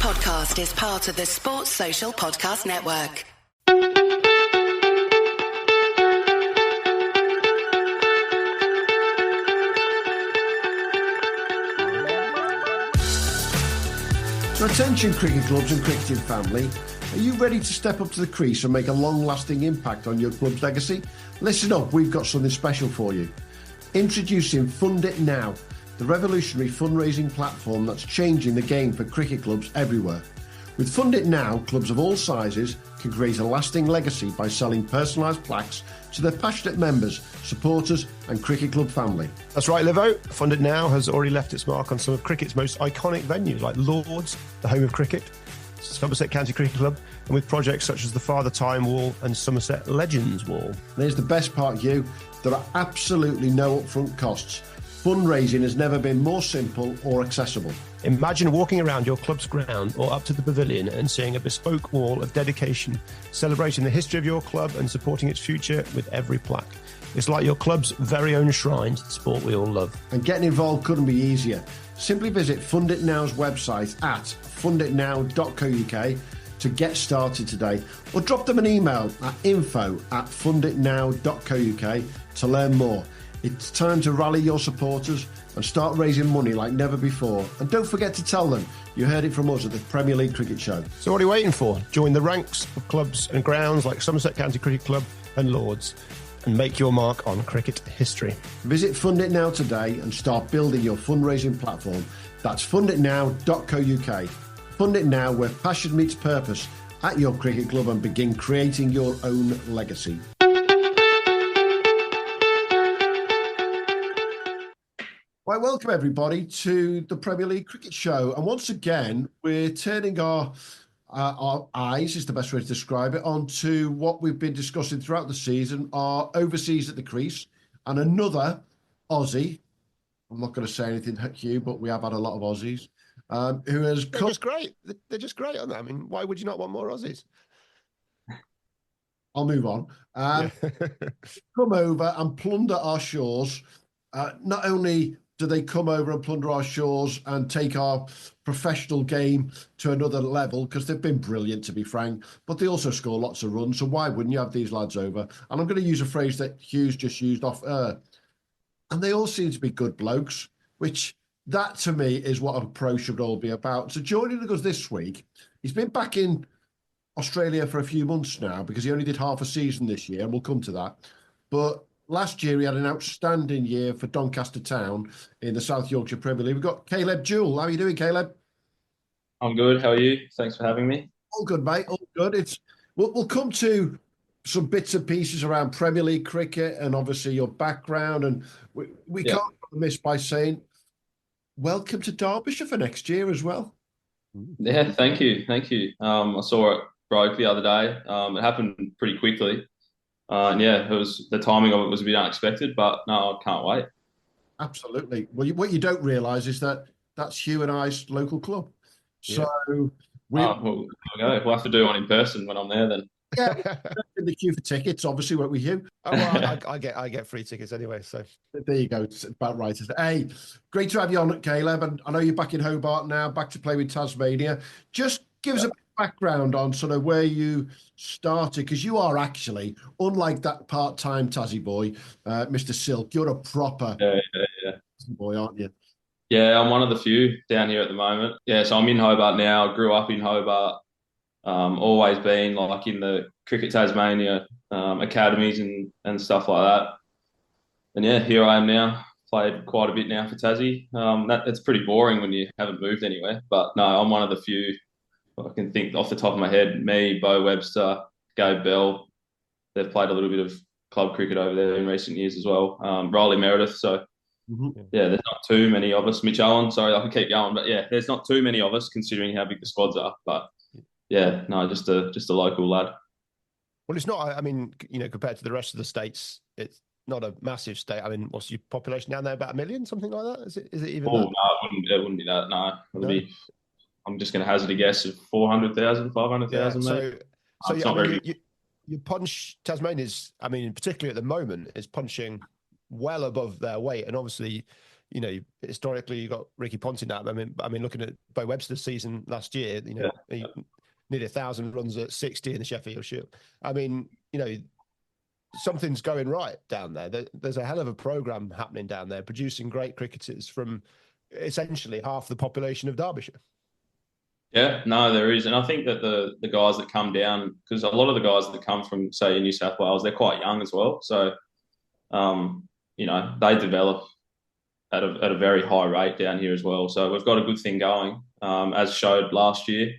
podcast is part of the Sports Social Podcast Network. So attention cricket clubs and cricketing family, are you ready to step up to the crease and make a long-lasting impact on your club's legacy? Listen up, we've got something special for you. Introducing Fund It Now, the revolutionary fundraising platform that's changing the game for cricket clubs everywhere. With Fund It Now, clubs of all sizes can create a lasting legacy by selling personalised plaques to their passionate members, supporters and cricket club family. That's right, Livo. Fund It Now has already left its mark on some of cricket's most iconic venues like Lords, the home of cricket, Somerset County Cricket Club, and with projects such as the Father Time Wall and Somerset Legends Wall. There's the best part, Hugh. There are absolutely no upfront costs. Fundraising has never been more simple or accessible. Imagine walking around your club's ground or up to the pavilion and seeing a bespoke wall of dedication, celebrating the history of your club and supporting its future with every plaque. It's like your club's very own shrine to the sport we all love. And getting involved couldn't be easier. Simply visit Fund It Now's website at funditnow.co.uk to get started today, or drop them an email at info@funditnow.co.uk to learn more. It's time to rally your supporters and start raising money like never before. And don't forget to tell them you heard it from us at the Premier League Cricket Show. So what are you waiting for? Join the ranks of clubs and grounds like Somerset County Cricket Club and Lords and make your mark on cricket history. Visit Fund It Now today and start building your fundraising platform. That's funditnow.co.uk. Fund It Now, where passion meets purpose at your cricket club, and begin creating your own legacy. Right, welcome everybody to the Premier League Cricket Show. And once again, we're turning our eyes, is the best way to describe it, onto what we've been discussing throughout the season, our overseas at the crease, and another Aussie. I'm not going to say anything, Hugh, but we have had a lot of Aussies. Who has They're just great. They're just great on that. I mean, why would you not want more Aussies? I'll move on. Come over and plunder our shores. Not only do they come over and plunder our shores and take our professional game to another level, because they've been brilliant, to be frank, but they also score lots of runs. So why wouldn't you have these lads over? And I'm going to use a phrase that Hugh's just used off air. And they all seem to be good blokes, which that to me is what a pro should all be about. So joining us this week, he's been back in Australia for a few months now because he only did half a season this year, and we'll come to that. But last year, he had an outstanding year for Doncaster Town in the South Yorkshire Premier League. We've got Caleb Jewell. How are you doing, Caleb? I'm good. How are you? Thanks for having me. All good, mate. All good. We'll come to some bits and pieces around Premier League cricket and obviously your background. And we can't miss by saying welcome to Derbyshire for next year as well. Yeah, thank you. I saw it broke the other day. It happened pretty quickly. It was, the timing of it was a bit unexpected, but no, I can't wait. Absolutely. Well, what you don't realise is that that's Hugh and I's local club. So we'll have to do one in person when I'm there then. Yeah, in the queue for tickets, obviously, won't we, Hugh? Oh, well, I get free tickets anyway, so there you go. It's about right. Hey, great to have you on, Caleb, and I know you're back in Hobart now, back to play with Tasmania. Just give us a background on sort of where you started, because you are actually, unlike that part-time Tassie boy, Mr. Silk, you're a proper boy, aren't you? Yeah, I'm one of the few down here at the moment. Yeah, so I'm in Hobart now. Grew up in Hobart. Always been like in the Cricket Tasmania academies and stuff like that. And yeah, here I am now. Played quite a bit now for Tassie. It's pretty boring when you haven't moved anywhere. But no, I'm one of the few. I can think off the top of my head. Me, Bo Webster, Gabe Bell. They've played a little bit of club cricket over there in recent years as well. Riley Meredith. So yeah, there's not too many of us. Mitch Owen. Sorry, I can keep going, but yeah, there's not too many of us considering how big the squads are. But yeah, no, just a local lad. Well, it's not. I mean, compared to the rest of the states, it's not a massive state. I mean, what's your population down there? About 1 million, something like that? Is it even? Oh that? no, it wouldn't be that. No, it'll be. I'm just going to hazard a guess of 400,000, 500,000. So your punch Tasmania's. I mean, particularly at the moment, is punching well above their weight, and obviously, historically you got Ricky Ponting out. I mean, looking at Bo Webster's season last year, he nearly 1,000 runs at 60 in the Sheffield Shield. I mean, something's going right down there. There's a hell of a program happening down there, producing great cricketers from essentially half the population of Derbyshire. Yeah, no, there is. And I think that the guys that come down, because a lot of the guys that come from, say, New South Wales, they're quite young as well. So, they develop at a very high rate down here as well. So we've got a good thing going, as showed last year.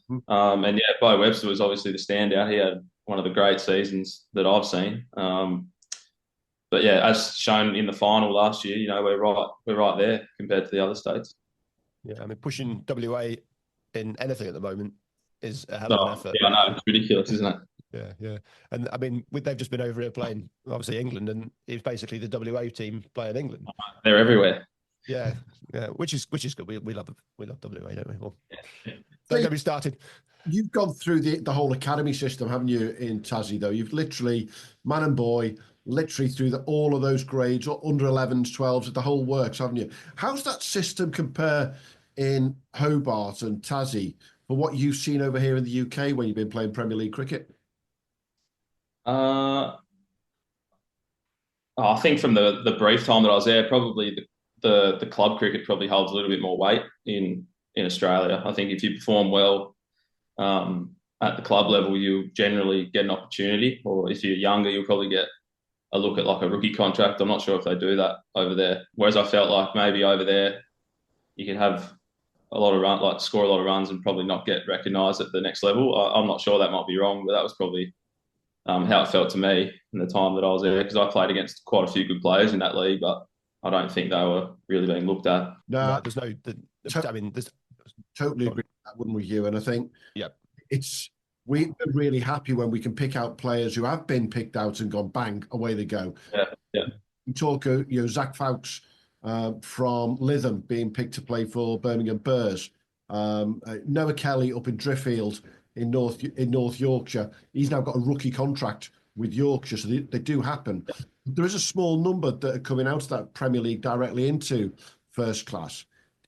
And yeah, Bo Webster was obviously the standout. He had one of the great seasons that I've seen. But yeah, as shown in the final last year, we're right there compared to the other states. Yeah, I mean, pushing WA in anything at the moment is a hell of an effort. Yeah, I know, it's ridiculous, isn't it? Yeah. And I mean, they've just been over here playing, obviously, England, and it's basically the WA team playing England. They're everywhere. Yeah, which is good. We love WA, don't we? Well, don't get me started. You've gone through the whole academy system, haven't you, in Tassie, though? You've literally, man and boy, literally through all of those grades, or under 11s, 12s, the whole works, haven't you? How's that system compare in Hobart and Tassie for what you've seen over here in the UK when you've been playing Premier League cricket? I think from the brief time that I was there, probably the club cricket probably holds a little bit more weight in Australia. I think if you perform well at the club level, you generally get an opportunity, or if you're younger, you'll probably get a look at like a rookie contract. I'm not sure if they do that over there. Whereas I felt like maybe over there you can have a lot of run, like score a lot of runs and probably not get recognised at the next level. I'm not sure, that might be wrong, but that was probably how it felt to me in the time that I was there, because I played against quite a few good players in that league, but I don't think they were really being looked at. No, there's no. There's totally agree with that, wouldn't we, Hugh? And I think we're really happy when we can pick out players who have been picked out and gone bang, away they go. Yeah. You talk, Zach Fowkes from Lytham being picked to play for Birmingham Bears. Noah Kelly up in Driffield in North Yorkshire. He's now got a rookie contract with Yorkshire, so they do happen. There is a small number that are coming out of that Premier League directly into first class.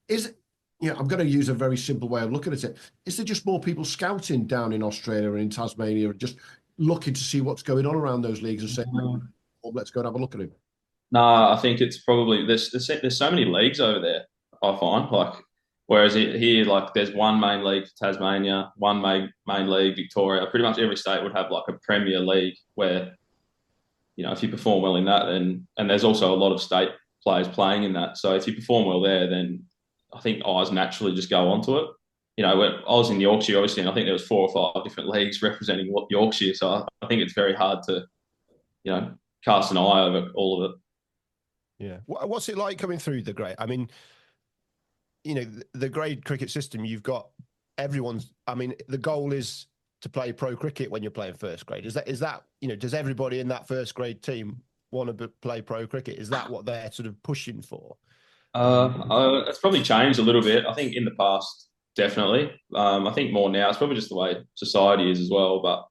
I'm going to use a very simple way of looking at it. Is there just more people scouting down in Australia and in Tasmania and just looking to see what's going on around those leagues and saying, let's go and have a look at him? No, I think it's probably there's so many leagues over there, I find. Like, whereas here, like, there's one main league for Tasmania, one main league, Victoria. Pretty much every state would have like a Premier League where, if you perform well in that, and there's also a lot of state players playing in that. So if you perform well there, then I think eyes naturally just go onto it. When I was in Yorkshire, obviously, and I think there was 4 or 5 different leagues representing Yorkshire. So I think it's very hard to, cast an eye over all of it. Yeah. What's it like coming through the grade? I mean, the grade cricket system, you've got everyone's. I mean, the goal is to play pro cricket when you're playing first grade. Is that does everybody in that first grade team want to play pro cricket? Is that what they're sort of pushing for? It's probably changed a little bit. I think in the past, definitely. I think more now. It's probably just the way society is as well. But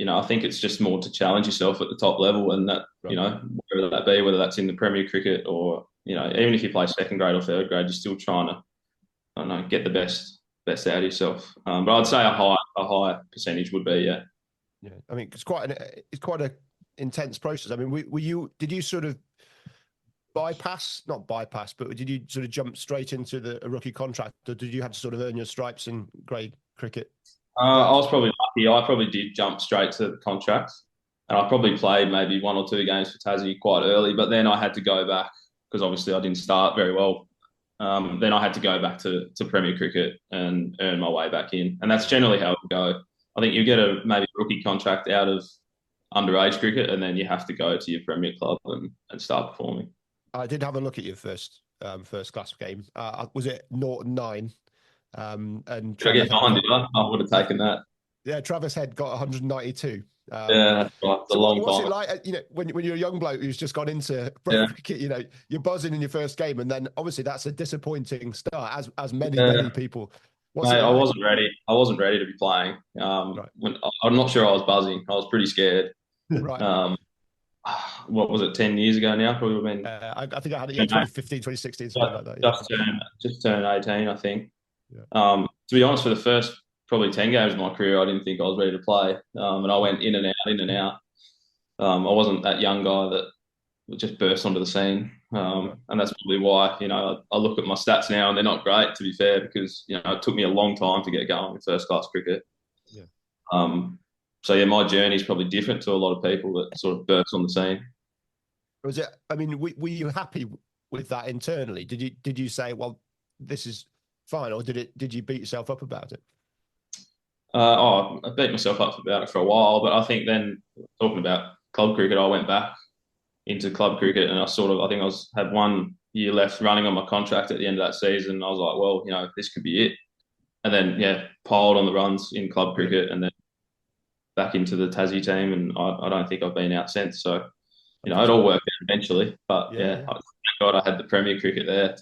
I think it's just more to challenge yourself at the top level, and that whether that be, whether that's in the Premier cricket or even if you play second grade or third grade, you're still trying to get the best out of yourself. But I'd say a high percentage would be yeah. I mean, it's quite an intense process. I mean, did you sort of not bypass, but did you sort of jump straight into a rookie contract, or did you have to sort of earn your stripes in grade cricket? I was probably lucky. I probably did jump straight to the contract, and I probably played maybe 1 or 2 games for Tassie quite early, but then I had to go back because obviously I didn't start very well. Then I had to go back to Premier cricket and earn my way back in, and that's generally how it would go. I think you get a maybe rookie contract out of underage cricket, and then you have to go to your Premier club and start performing. I did have a look at your first class game. Was it 0-9? And should I get 9? Did I? I would have taken that. Yeah, Travis Head got 192. Yeah, that's right. It's a long time. What's it like, when you're a young bloke who's just gone into pro cricket, you're buzzing in your first game, and then obviously that's a disappointing start, as many people. Mate, I wasn't ready. I wasn't ready to be playing. Right. I'm not sure I was buzzing. I was pretty scared. Right. what was it, 10 years ago now? Probably would have been. I think I had it 2015, 2016, something like that. Just turned 18, I think. Yeah. To be honest, for the first probably 10 games of my career, I didn't think I was ready to play. And I went in and out, in and out. I wasn't that young guy that would just burst onto the scene. And that's probably why, I look at my stats now and they're not great, to be fair, because, it took me a long time to get going in first class cricket. Yeah. So, yeah, my journey is probably different to a lot of people that sort of burst on the scene. Was it, I mean, were you happy with that internally? Did you say, well, this is fine, or did you beat yourself up about it? I beat myself up about it for a while, but I think then talking about club cricket, I went back into club cricket and I think I had 1 year left running on my contract at the end of that season. I was like, well, this could be it. And then, piled on the runs in club cricket and then back into the Tassie team. And I don't think I've been out since. So, it all worked out eventually. But thank God I had the Premier cricket there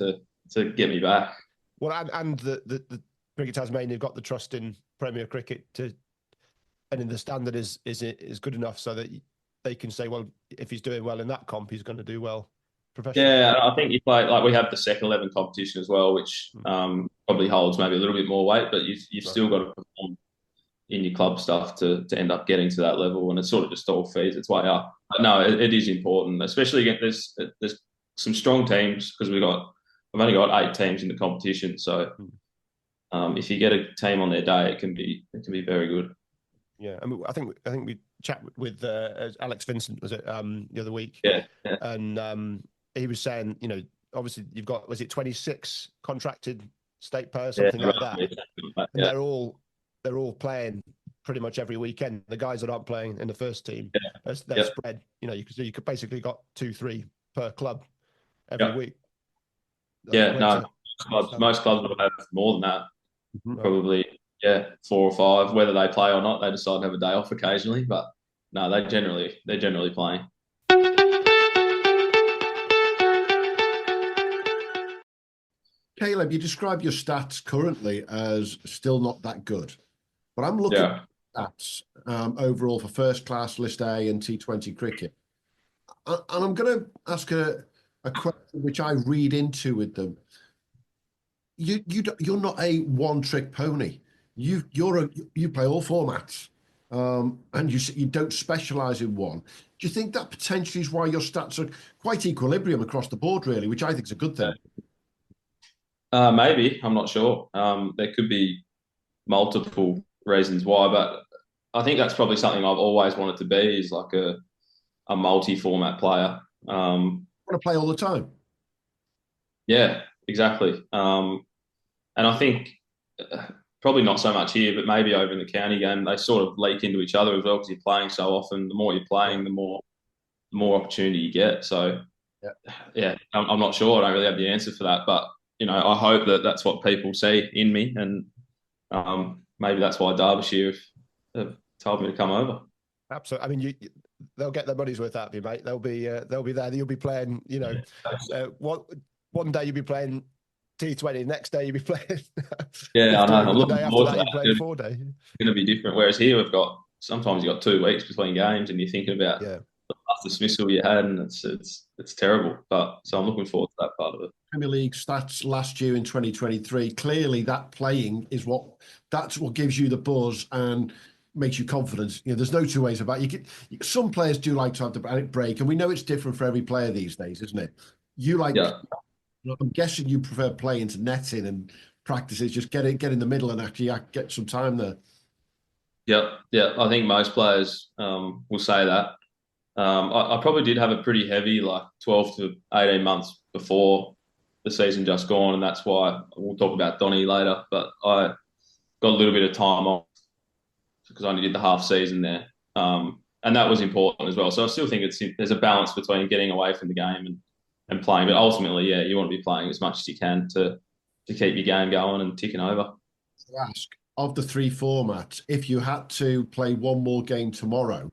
to get me back. Well, and the Cricket Tasmania have got the trust in Premier cricket and in the standard is good enough so that they can say, well, if he's doing well in that comp, he's going to do well professionally. Yeah, I think you play, like we have the second 11 competition as well, which probably holds maybe a little bit more weight, but you've still got to perform in your club stuff to end up getting to that level, and it sort of just all feeds its way up. But no, it is important, especially against there's some strong teams because I've only got 8 teams in the competition, so if you get a team on their day, it can be very good. Yeah, I mean, I think we chat with Alex Vincent, was it the other week? Yeah. And he was saying, obviously you've got, was it 26 contracted state players, something like that, and they're all playing pretty much every weekend. The guys that aren't playing in the first team, they're spread. You could basically got 2-3 per club every week. Most clubs will have more than that. Probably 4 or 5. Whether they play or not, they decide to have a day off occasionally. But no, they're generally playing. Caleb, you describe your stats currently as still not that good, but I'm looking at stats overall for first class, List A, and T20 cricket, and I'm going to ask a question which I read into with them. You're not a one-trick pony. You play all formats, and you don't specialise in one. Do you think that potentially is why your stats are quite equilibrium across the board, really, which I think is a good thing? Maybe, I'm not sure. There could be multiple reasons why, but I think that's probably something I've always wanted to be, is like a multi-format player. Want to play all the time? Yeah, exactly. And I think probably not so much here, but maybe over in the county game, they sort of leak into each other as well because you're playing so often. The more you're playing, the more opportunity you get. So, I'm not sure. I don't really have the answer for that, but I hope that that's what people see in me, and maybe that's why Derbyshire have told me to come over. Absolutely. I mean, they'll get their money's worth out of you, mate. They'll be there. You'll be playing. One day you'll be playing T20. Next day you'll be playing. Yeah, I know. I'm looking forward to that. You're playing 4 days. It's going to be different. Whereas here sometimes you've got 2 weeks between games, and you're thinking about the last dismissal you had, and it's terrible. But so I'm looking forward to that part of it. Premier League stats last year in 2023. Clearly, that playing is that's what gives you the buzz and makes you confident. There's no two ways about it. Some players do like to have the break, and we know it's different for every player these days, isn't it? I'm guessing you prefer playing to netting and practices. Just get in the middle and actually get some time there. Yeah. I think most players will say that. I probably did have a pretty heavy 12 to 18 months before the season just gone, and that's why we'll talk about Donny later. But I got a little bit of time off because I only did the half season there, and that was important as well. So I still think there's a balance between getting away from the game and playing, but ultimately, you want to be playing as much as you can to keep your game going and ticking over. To ask, of the 3 formats, if you had to play one more game tomorrow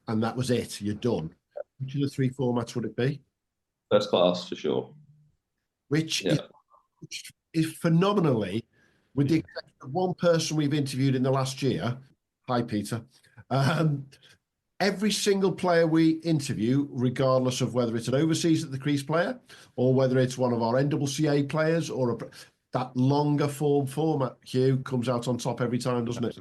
and that was it, you're done, which of the 3 formats would it be? First class, for sure. Which is phenomenally, with the exception of one person we've interviewed in the last year, hi Peter, every single player we interview, regardless of whether it's an overseas at the Crease player or whether it's one of our NCCA players that longer format, Hugh, comes out on top every time, doesn't it?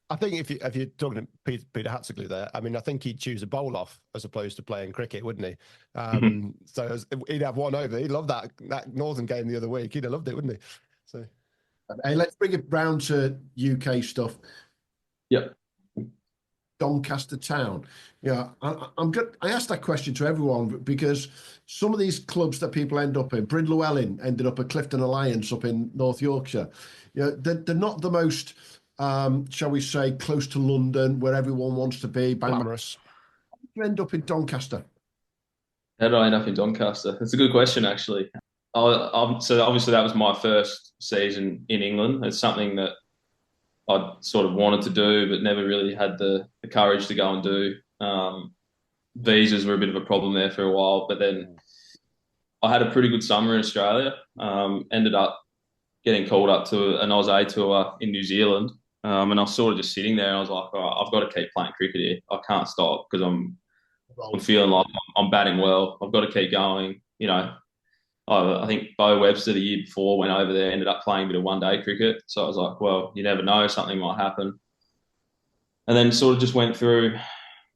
I think if you're talking to Peter Hatzigley there, I mean, I think he'd choose a bowl off as opposed to playing cricket, wouldn't he? So he'd have one over. He'd love that Northern game the other week. He'd have loved it, wouldn't he? So, hey, let's bring it round to UK stuff. Yeah. Doncaster Town. Yeah, I asked that question to everyone because some of these clubs that people end up in, Bryn Llewellyn ended up at Clifton Alliance up in North Yorkshire. You know, they're not the most, shall we say, close to London where everyone wants to be. Glamorous. How did you end up in Doncaster? How did I end up in Doncaster? That's a good question, actually. So obviously that was my first season in England. It's something that I sort of wanted to do, but never really had the courage to go and do. Visas were a bit of a problem there for a while, but then I had a pretty good summer in Australia. Ended up getting called up to an Oz A tour in New Zealand, and I was sort of just sitting there, and I was like, all right, I've got to keep playing cricket here. I can't stop because I'm feeling like I'm batting well. I've got to keep going. You know, I think Bo Webster the year before went over there, ended up playing a bit of one-day cricket. So I was like, well, you never know, something might happen. And then sort of just went through,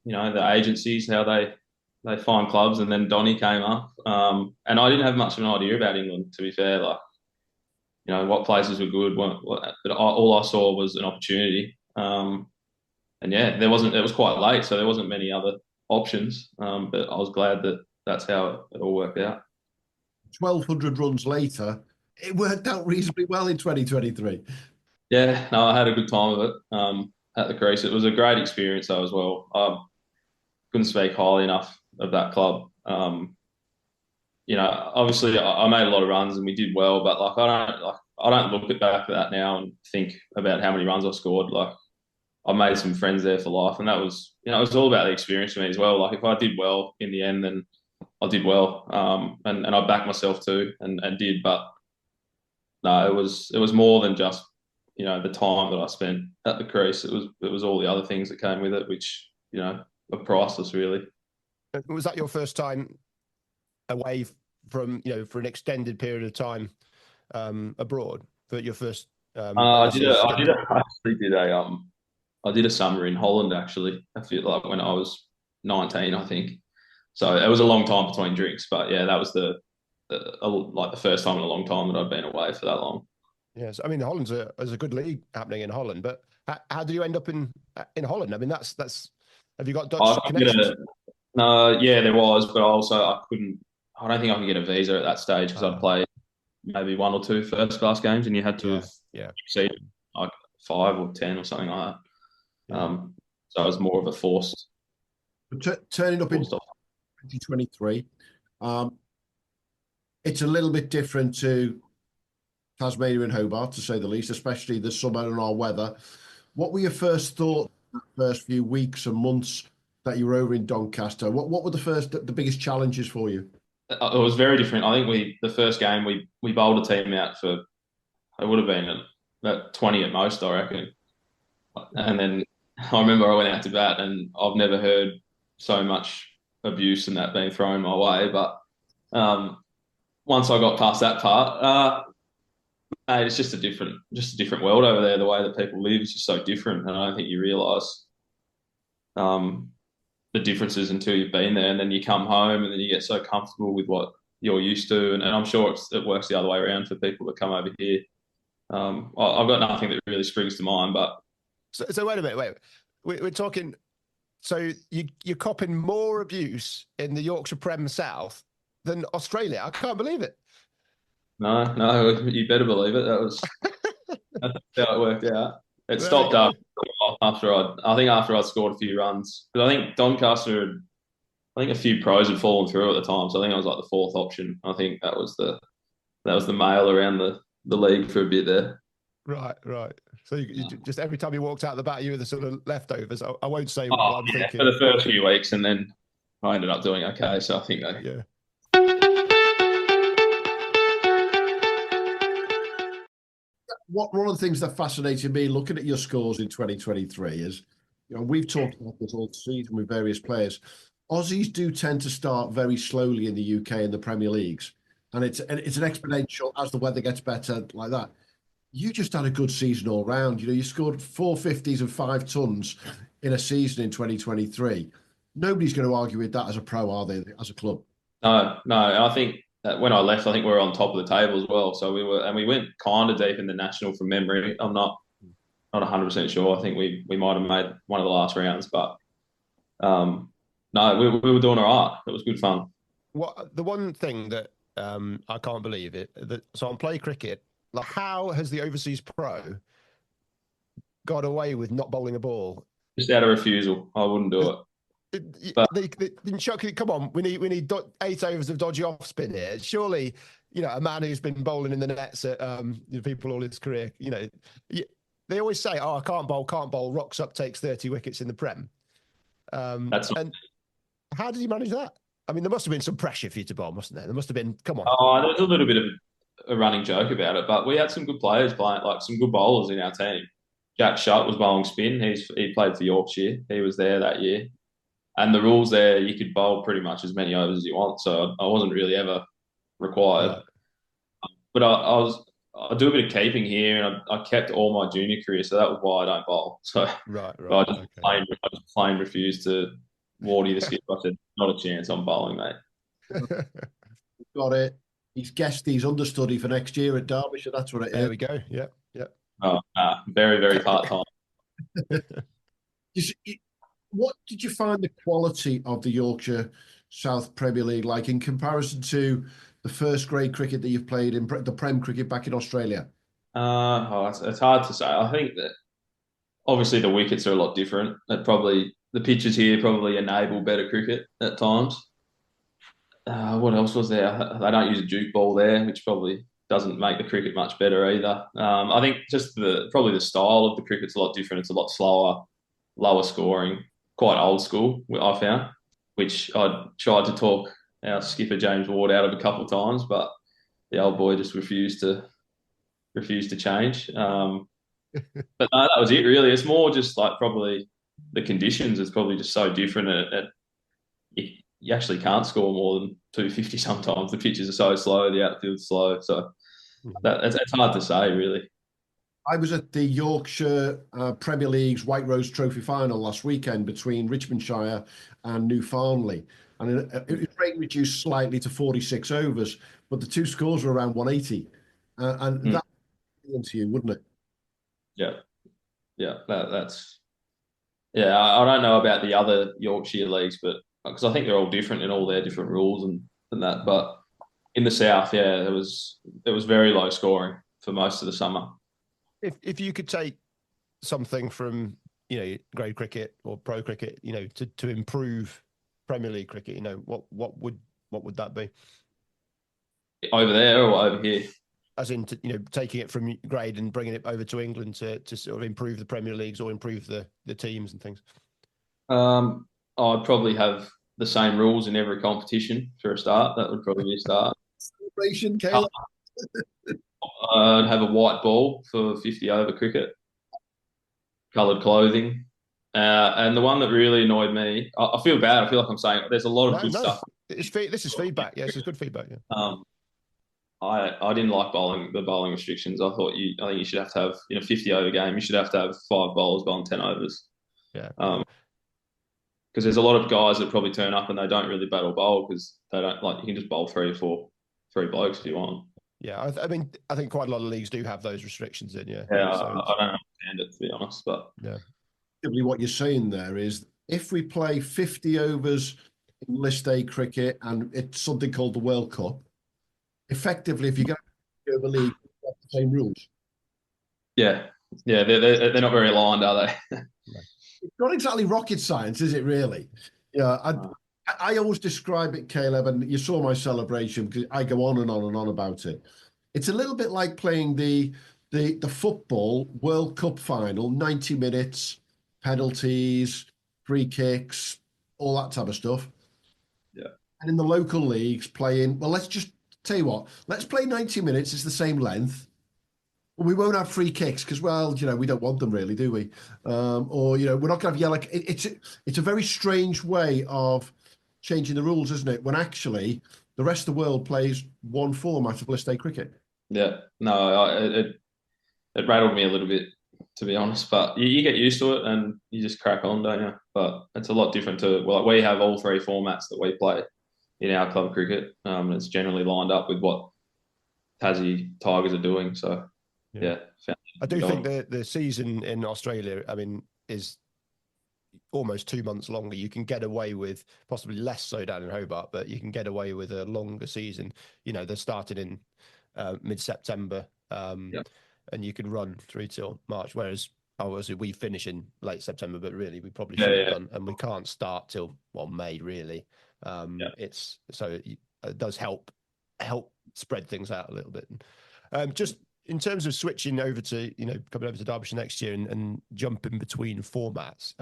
you know, the agencies, how they find clubs, and then Donny came up. And I didn't have much of an idea about England, to be fair. Like, you know, what places were good, but all I saw was an opportunity. And yeah, it was quite late, so there wasn't many other options. But I was glad that that's how it all worked out. 1,200 runs later, it worked out reasonably well in 2023. Yeah, no, I had a good time of it at the Crease. It was a great experience though as well. I couldn't speak highly enough of that club. You know, obviously I made a lot of runs and we did well, but like I don't look back at that now and think about how many runs I scored. Like, I made some friends there for life, and that was, you know, it was all about the experience for me as well. Like, if I did well in the end, then I did well, and I backed myself too, and did. But no, it was more than just, you know, the time that I spent at the Crease. It was all the other things that came with it, which, you know, are priceless, really. Was that your first time away from, you know, for an extended period of time abroad for your first? I did a summer in Holland, actually. I feel like when I was 19, I think. So it was a long time between drinks, but yeah, that was the first time in a long time that I'd been away for that long. Yes, I mean, Holland's a good league happening in Holland, but how did you end up in Holland? I mean, that's have you got Dutch connections? No, yeah, there was, but I couldn't. I don't think I could get a visa at that stage because I'd played maybe 1 or 2 first-class games, and you had to have exceeded like 5 or 10 or something like that. So it was more of a forced. Turning up in 2023, it's a little bit different to Tasmania and Hobart, to say the least, especially the summer and our weather. What were your first thoughts, the first few weeks and months that you were over in Doncaster? What were the biggest challenges for you? It was very different. I think the first game we bowled a team out for, it would have been about 20 at most, I reckon. And then I remember I went out to bat, and I've never heard so much abuse and that being thrown my way. But once I got past that part, it's just a different world over there. The way that people live is just so different, and I don't think you realise the differences until you've been there, and then you come home and then you get so comfortable with what you're used to, and I'm sure it works the other way around for people that come over here. I've got nothing that really springs to mind, but so wait a minute, we're talking. So you're copping more abuse in the Yorkshire Prem South than Australia. I can't believe it. No, you better believe it. That's how it worked out. It stopped after I'd scored a few runs. Because I think Doncaster, a few pros had fallen through at the time. So I think I was like the 4th option. I think that was the male around the league for a bit there. Right. So you just every time you walked out the bat, you were the sort of leftovers. I won't say what I'm thinking. For the first few weeks, and then I ended up doing okay. So I think yeah. One of the things that fascinated me looking at your scores in 2023 is we've talked about this all season with various players. Aussies do tend to start very slowly in the UK in the Premier Leagues, and it's an exponential as the weather gets better, like that. You just had a good season all round. You scored 450s and 5 tons in a season in 2023. Nobody's going to argue with that as a pro, are they, as a club? No, no. And I think that when I left, I think we were on top of the table as well. So we went kind of deep in the national from memory. I'm not 100% sure. I think we might have made one of the last rounds, but no, we were doing all right. It was good fun. The one thing that I can't believe so on Play Cricket, like, how has the overseas pro got away with not bowling a ball? Just out of refusal, I wouldn't do it. But they didn't shock it. Come on, we need 8 overs of dodgy off spin here. Surely, a man who's been bowling in the nets at people all his career, they always say, "Oh, I can't bowl, rocks up, takes 30 wickets in the Prem." And how did he manage that? I mean, there must have been some pressure for you to bowl, mustn't there? There must have been. Come on. Oh, there's a little bit of a running joke about it, but we had some good players playing, like some good bowlers in our team. Jack Shutt was bowling spin. He played for Yorkshire. He was there that year. And the rules there, you could bowl pretty much as many overs as you want. So I wasn't really ever required. Right. But I do a bit of keeping here, and I kept all my junior career, so that was why I don't bowl. So right. I just plain refused to Wardy the skipper. I said, not a chance, I'm bowling, mate. Got it. He's guessed he's understudy for next year at Derbyshire. That's what it is. There we go. Yeah. Oh, very, very part-time. What did you find the quality of the Yorkshire South Premier League like in comparison to the first grade cricket that you've played in the Prem cricket back in Australia? It's hard to say. I think that obviously the wickets are a lot different. The pitches here probably enable better cricket at times. What else was there? They don't use a duke ball there, which probably doesn't make the cricket much better either. I think just probably the style of the cricket's a lot different. It's a lot slower, lower scoring, quite old school, I found, which I tried to talk our skipper James Ward out of a couple of times, but the old boy just refused to change. But no, that was it really. It's more just like probably the conditions is probably just so different. You actually can't score more than 250 sometimes. The pitches are so slow, the outfield's slow. So it's hard to say, really. I was at the Yorkshire Premier League's White Rose Trophy final last weekend between Richmondshire and Newfoundland. And it was rain reduced slightly to 46 overs, but the two scores were around 180. And that would be into you, wouldn't it? Yeah. That's. Yeah, I don't know about the other Yorkshire leagues, but because I think they're all different in all their different rules and that. But in the south, yeah, it was very low scoring for most of the summer. If you could take something from grade cricket or pro cricket, to improve Premier League cricket, what would that be? Over there or over here? As in, taking it from grade and bringing it over to England to sort of improve the Premier Leagues or improve the teams and things. I'd probably have the same rules in every competition for a start. That would probably be a start. Celebration, Caleb. I'd have a white ball for 50 over cricket, coloured clothing. And the one that really annoyed me, I feel bad. I feel like I'm saying there's a lot of good stuff. This is feedback. Yes, it's good feedback. Yeah. I didn't like the bowling restrictions. I think you should have to have in a 50 over game. You should have to have 5 bowlers bowling 10 overs. Yeah. Because there's a lot of guys that probably turn up and they don't really bat or bowl because they don't like. You can just bowl 3 or 4 blokes if you want. Yeah, I mean, I think quite a lot of leagues do have those restrictions in. Yeah. Yeah, so I don't understand it, to be honest, but yeah. What you're saying there is if we play 50 overs in List A cricket and it's something called the World Cup, effectively, if you go over the league, you have the same rules. Yeah, they're not very aligned, are they? It's not exactly rocket science, is it? Really? Yeah. I always describe it, Caleb, and you saw my celebration because I go on and on and on about it. It's a little bit like playing the football World Cup final, 90 minutes, penalties, free kicks, all that type of stuff. Yeah. And in the local leagues playing, well, let's just tell you what, let's play 90 minutes. It's the same length. Well, we won't have free kicks because, well, we don't want them really, do we? Or we're not going to have yellow. It's a very strange way of changing the rules, isn't it? When actually the rest of the world plays one format of list A cricket. Yeah, no, it rattled me a little bit, to be honest. But you get used to it and you just crack on, don't you? But it's a lot different we have all three formats that we play in our club cricket. It's generally lined up with what Tassie Tigers are doing. So, yeah. I do think the season in Australia, is almost 2 months longer. You can get away with, possibly less so down in Hobart, but you can get away with a longer season. They're starting in mid-September, and you can run through till March, whereas obviously we finish in late September, but really we probably should have done, and we can't start till May really. It's so it does help spread things out a little bit. Just in terms of switching over to coming over to Derbyshire next year and jumping between formats,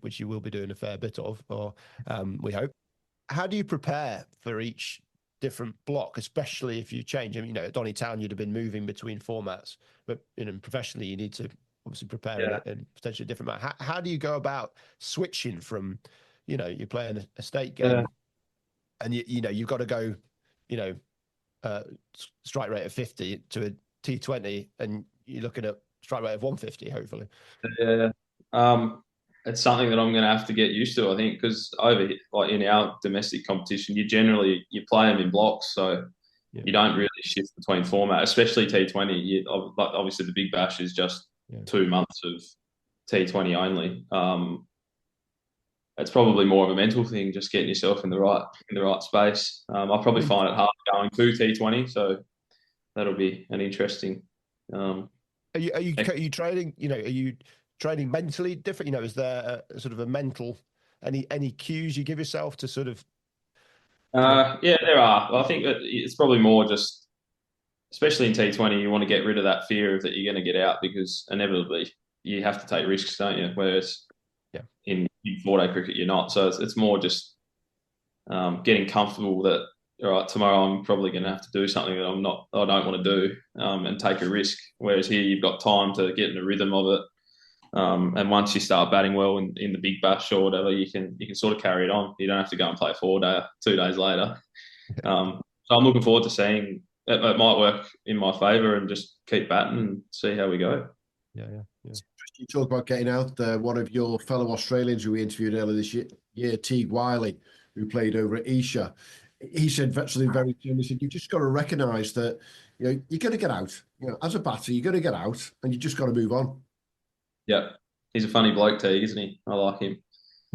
which you will be doing a fair bit of, or we hope. How do you prepare for each different block, especially if you change? At Donny Town, you'd have been moving between formats, but professionally, you need to obviously prepare in potentially different manner. How do you go about switching from, you're playing a state game, and you've got to go, strike rate of 50 to a T20, and you're looking at strike rate of 150, hopefully. Yeah, it's something that I'm going to have to get used to, I think, because in our domestic competition, you play them in blocks, so you don't really shift between format, especially T20. Obviously, the Big Bash is just 2 months of T20 only. It's probably more of a mental thing, just getting yourself in the right space. I'll probably find it hard going to T20, so that'll be an interesting. Are you training? Are you training mentally different? Is there a sort of a mental any cues you give yourself to sort of? Yeah, there are. I think it's probably more just, especially in T20, you want to get rid of that fear of that you're going to get out, because inevitably you have to take risks, don't you? Whereas in 4-day cricket, you're not. So it's more just getting comfortable that, all right, tomorrow I'm probably going to have to do something that I don't want to do, and take a risk. Whereas here you've got time to get in the rhythm of it. And once you start batting well in the Big Bash or whatever, you can sort of carry it on. You don't have to go and play 4-day 2 days later. So I'm looking forward to seeing it might work in my favour, and just keep batting and see how we go. Yeah. You talk about getting out there. One of your fellow Australians who we interviewed earlier this year, Teague Wiley, who played over at Esher, he said something very similar. He said, you've just got to recognise that you're going to get out. As a batter, you're going to get out, and you just got to move on. Yeah, he's a funny bloke, Teague, isn't he? I like him.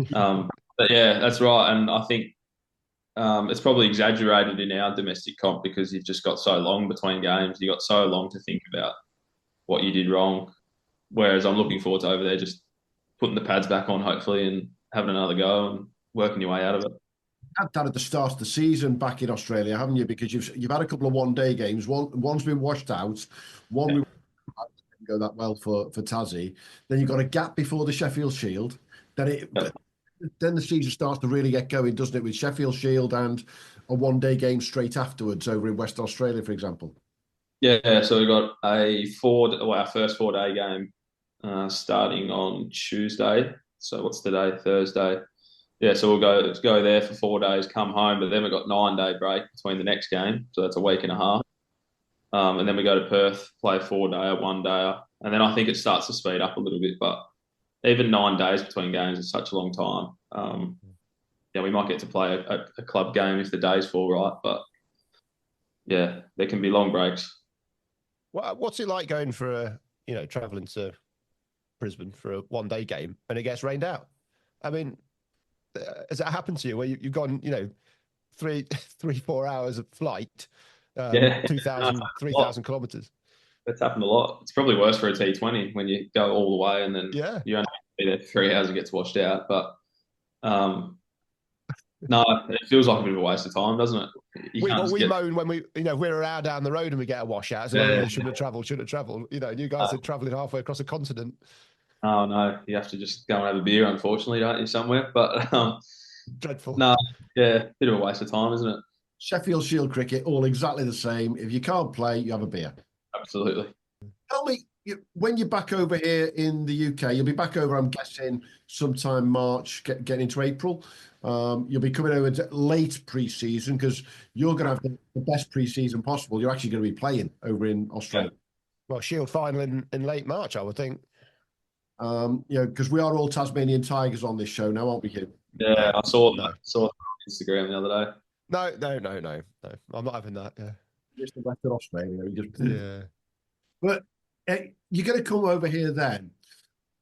But yeah, that's right. And I think it's probably exaggerated in our domestic comp, because you've just got so long between games. You got so long to think about what you did wrong. Whereas I'm looking forward to over there just putting the pads back on, hopefully, and having another go and working your way out of it. Had that at the start of the season back in Australia, haven't you? Because you've had a couple of one-day games. One's been washed out. One didn't go that well for Tassie. Then you've got a gap before the Sheffield Shield. Then the season starts to really get going, doesn't it? With Sheffield Shield and a one-day game straight afterwards over in West Australia, for example. Yeah, so we got our first 4-day game starting on Tuesday. So what's the day? Thursday. Yeah, so we'll go there for 4 days, come home, but then we've got 9-day break between the next game. So that's a week and a half. And then we go to Perth, play 4-day, 1-day. And then I think it starts to speed up a little bit. But even 9 days between games is such a long time. We might get to play a club game if the days fall right. But yeah, there can be long breaks. What's it like going for travelling to Brisbane for a 1-day game and it gets rained out? Has that happened to you where you've gone, 3-4 hours of flight, 2,000, 3,000 kilometres? That's happened a lot. It's probably worse for a T20 when you go all the way and then you only be there 3 hours and gets washed out. But no, it feels like a bit of a waste of time, doesn't it? We moan when we're around down the road and we get a washout. So shouldn't have travelled. You guys are travelling halfway across a continent. Oh no, you have to just go and have a beer, unfortunately, don't you, somewhere? But dreadful. No, bit of a waste of time, isn't it? Sheffield Shield cricket, all exactly the same. If you can't play, you have a beer. Absolutely. Tell me, when you're back over here in the UK, you'll be back over, I'm guessing, sometime March, getting into April. You'll be coming over to late pre-season because you're going to have the best pre-season possible. You're actually going to be playing over in Australia. Well, Shield final in late March, I would think. Because we are all Tasmanian Tigers on this show now, aren't we, Hugh? Yeah, I saw that. Saw that on Instagram the other day. No. I'm not having that. Yeah. Just the Western Australia. Yeah. But you're going to come over here then.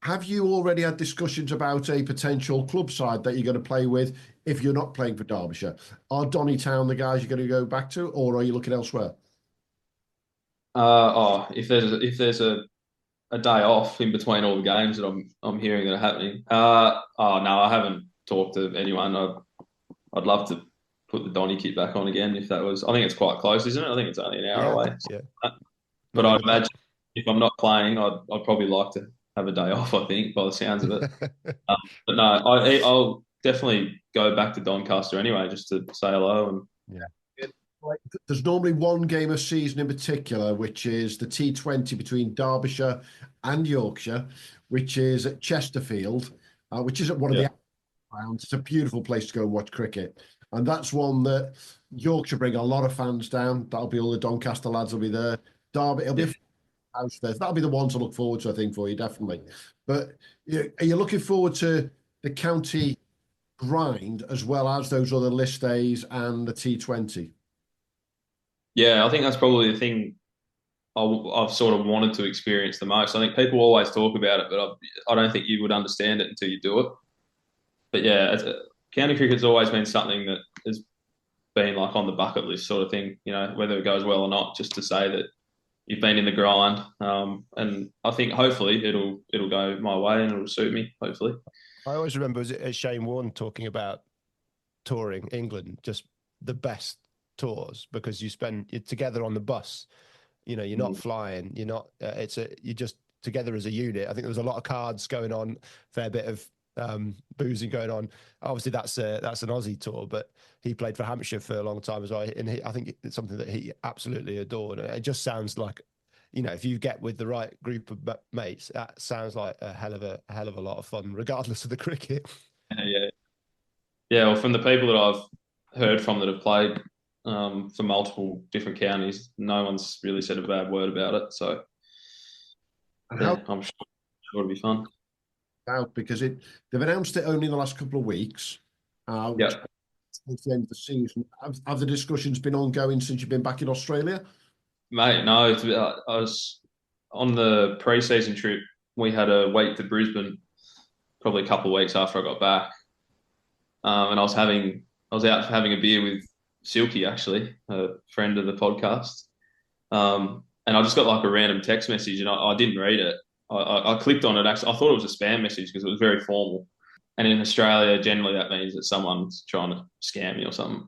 Have you already had discussions about a potential club side that you're going to play with if you're not playing for Derbyshire? Are Donnytown the guys you're going to go back to, or are you looking elsewhere? If there's a day off in between all the games that I'm hearing that are happening. No, I haven't talked to anyone. I'd love to put the Donny kit back on again if that was. I think it's quite close, isn't it? I think it's only an hour away. Yeah. But I'd imagine if I'm not playing, I'd probably like to have a day off. I think by the sounds of it. But no, I'll definitely go back to Doncaster anyway, just to say hello and. Yeah. There's normally one game a season in particular, which is the T20 between Derbyshire and Yorkshire, which is at Chesterfield, which is at one of the grounds. It's a beautiful place to go and watch cricket. And that's one that Yorkshire bring a lot of fans down. That'll be all the Doncaster lads will be there. Derby, it'll be a house there. That'll be the one to look forward to, I think, for you, definitely. But are you looking forward to the county grind as well as those other list days and the T20? Yeah, I think that's probably the thing I've sort of wanted to experience the most. I think people always talk about it, but I don't think you would understand it until you do it. But yeah, county cricket's always been something that has been like on the bucket list sort of thing, whether it goes well or not, just to say that you've been in the grind. And I think hopefully it'll go my way and it'll suit me, hopefully. I always remember as Shane Warne talking about touring England, just the best tours because you're together on the bus. You're not flying. You're not. You're just together as a unit. I think there was a lot of cards going on, fair bit of boozing going on. Obviously, that's an Aussie tour, but he played for Hampshire for a long time as well, and I think it's something that he absolutely adored. It just sounds like, if you get with the right group of mates, that sounds like a hell of a lot of fun, regardless of the cricket. Yeah. Well, from the people that I've heard from that have played for multiple different counties, no one's really said a bad word about it. So I'm sure it'll be fun. Out because they've announced it only in the last couple of weeks. It's the end of the season. Have the discussions been ongoing since you've been back in Australia? Mate, no. I was on the pre-season trip. We had a week to Brisbane, probably a couple of weeks after I got back, and I was out having a beer with Silky, actually, a friend of the podcast, and I just got like a random text message, and I didn't read it. I clicked on it. Actually, I thought it was a spam message because it was very formal. And in Australia, generally that means that someone's trying to scam me or something.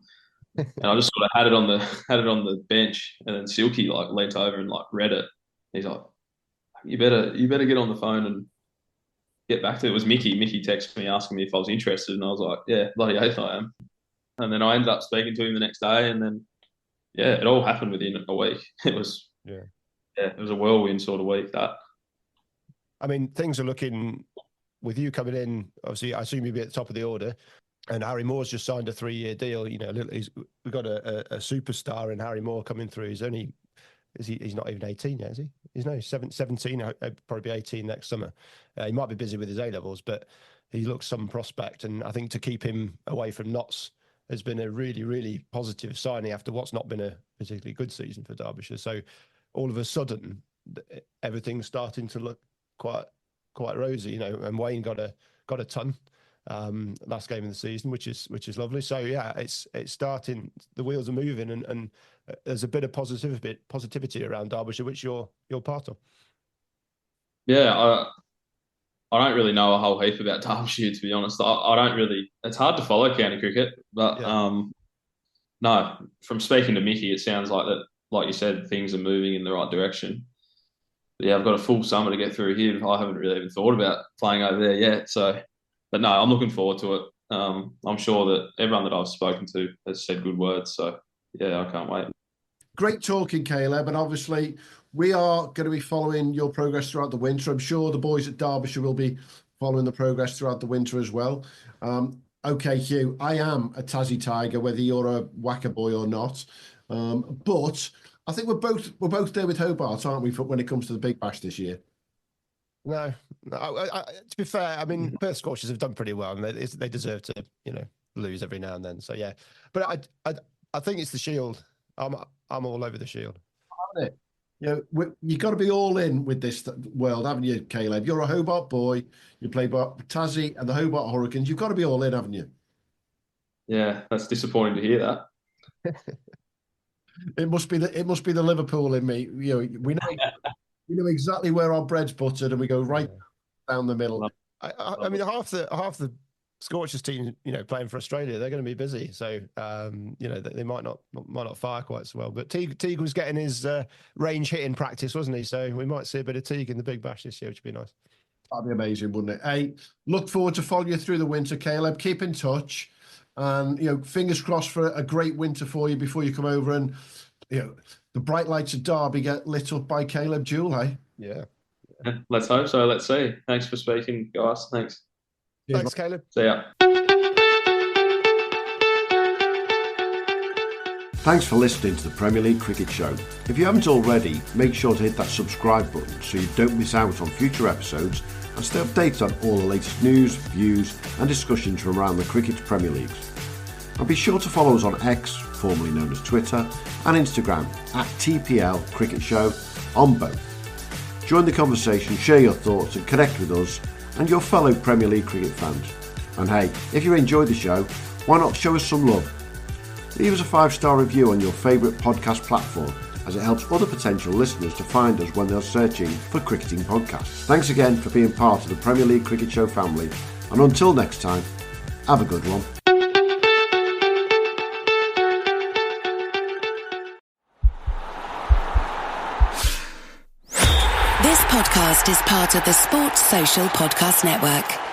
And I just sort of had it on the bench, and then Silky like leant over and like read it. He's like, "You better get on the phone and get back to it." It was Mickey. Mickey texted me asking me if I was interested, and I was like, "Yeah, bloody oath I am." And then I ended up speaking to him the next day, and then it all happened within a week. It was it was a whirlwind sort of week that. I mean, things are looking, with you coming in, obviously, I assume you'll be at the top of the order. And Harry Moore's just signed a 3-year deal. We've got a superstar in Harry Moore coming through. He's not even 18 yet, is he? He's 17, probably be 18 next summer. He might be busy with his A-levels, but he looks some prospect. And I think to keep him away from Notts has been a really, really positive signing after what's not been a particularly good season for Derbyshire. So all of a sudden, everything's starting to look quite rosy, and Wayne got a ton last game of the season, which is lovely. So yeah, it's starting, the wheels are moving, and there's a bit of positivity around Derbyshire, which you're part of. Yeah, I don't really know a whole heap about Derbyshire, to be honest. I don't really. It's hard to follow county cricket, but no. From speaking to Mickey, it sounds like that, like you said, things are moving in the right direction. But yeah, I've got a full summer to get through here. I haven't really even thought about playing over there yet. So, but no, I'm looking forward to it. I'm sure that everyone that I've spoken to has said good words. So yeah, I can't wait. great talking, Caleb. And obviously, we are going to be following your progress throughout the winter. I'm sure the boys at Derbyshire will be following the progress throughout the winter as well. Okay, Hugh, I am a Tassie Tiger, whether you're a Wacker boy or not. But I think we're both there with Hobart, aren't we, when it comes to the Big Bash this year? No. To be fair, I mean, Perth Scorchers have done pretty well, and they deserve to, lose every now and then. So yeah, but I think it's the Shield. I'm all over the Shield. Isn't it? You've got to be all in with this world, haven't you, Caleb? You're a Hobart boy. You play Tassie and the Hobart Hurricanes. You've got to be all in, haven't you? Yeah, that's disappointing to hear that. It must be the Liverpool in me. We know exactly where our bread's buttered, and we go right down the middle. I mean, half the Scorchers team, playing for Australia, they're going to be busy. So, they might not fire quite so well. But Teague was getting his range hit in practice, wasn't he? So we might see a bit of Teague in the Big Bash this year, which would be nice. That'd be amazing, wouldn't it? Hey, look forward to following you through the winter, Caleb. Keep in touch, and fingers crossed for a great winter for you before you come over, and the bright lights of Derby get lit up by Caleb Jewell. Hey, yeah. Let's hope so. Let's see. Thanks for speaking, guys. Thanks. Thanks, Caleb. See ya. Thanks for listening to the Premier League Cricket Show. If you haven't already, make sure to hit that subscribe button so you don't miss out on future episodes and stay updated on all the latest news, views and discussions from around the cricket's Premier Leagues. And be sure to follow us on X, formerly known as Twitter, and Instagram at TPL Cricket Show on both. Join the conversation, share your thoughts and connect with us and your fellow Premier League cricket fans. And hey, if you enjoyed the show, why not show us some love? Leave us a 5-star review on your favourite podcast platform, as it helps other potential listeners to find us when they're searching for cricketing podcasts. Thanks again for being part of the Premier League Cricket Show family, and until next time, have a good one. This podcast is part of the Sports Social Podcast Network.